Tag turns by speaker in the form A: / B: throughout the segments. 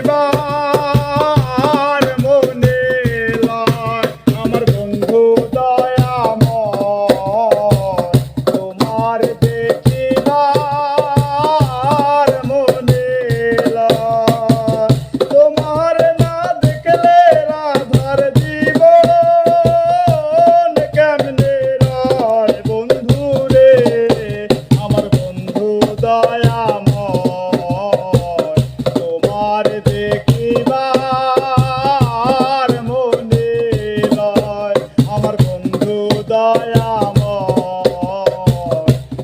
A: দেখিবার মনে লয় আমার বন্ধু দয়াময় তোমার দেখিবার মনে লয় তোমার না দেখলে রাধার জীবন কেমনে রয় বন্ধু রে আমার বন্ধু দয়াময় তোমার দেখিবার মনে লয় আমার বন্ধু দয়াময়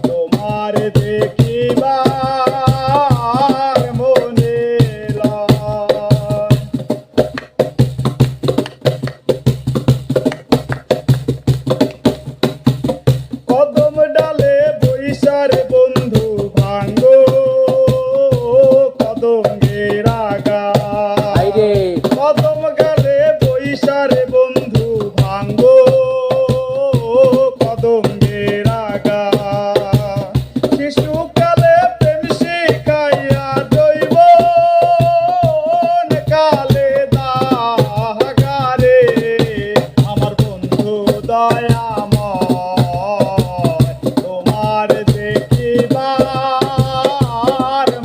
A: তোমার দেখিবার মনে লয় কদম ডালে বৈশার বন্ধু ভাঙ্গো কদমের আগা
B: আইরে
A: কদম গালে বৈশার বন্ধু ভাঙ্গো কদমের আগা শিশুকালে প্রেম শিখাইয়া দৈব কালে দাহাগারে আমার বন্ধু দয়াময় তোমার দেখিবার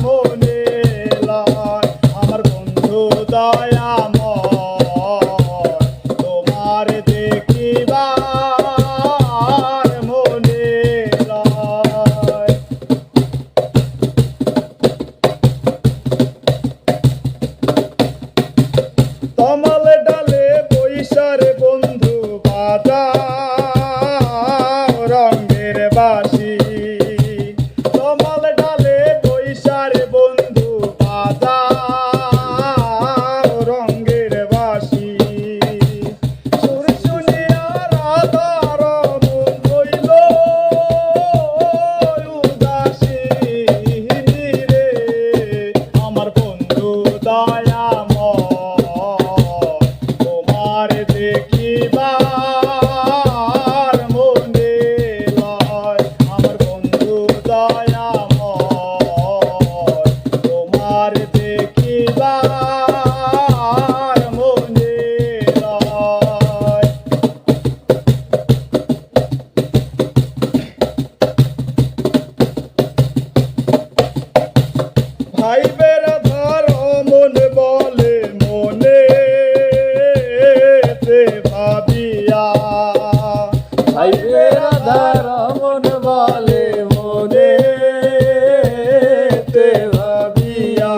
A: মনে লয় আমার বন্ধু দয়াময় তোমার দেখিবার মনে লয় তমাল ডালে বৈশার বন্ধু বাজা রঙের বাসি তমাল ডালে বৈশার বন্ধু বাজা রঙের বাসি সুর শুনিয়া রাধার মন হইল উদাসী রে আমার বন্ধু দয়াময় তোমার দেখিবার মনে লয় আমার বন্ধু দয়াময় তোমার দেখিবার মনে লয় ভাই বেরাধার মন বলে মনে ভাবিয়া
B: আইরে রাধার মন বলে মনে
A: তে ভাবিয়া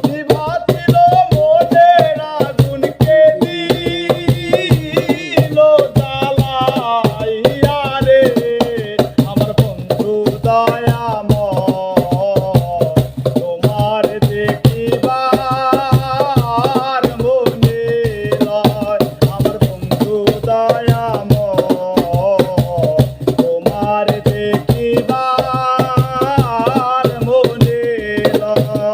A: নিভাছিল মনের আগুনকে দিল জ্বালাইয়া রে আমার বন্ধু দয়াময় তোমার দেখিবার মনে লয় আমার বন্ধু দয়াময় তোমার দেখিবার মনে লয়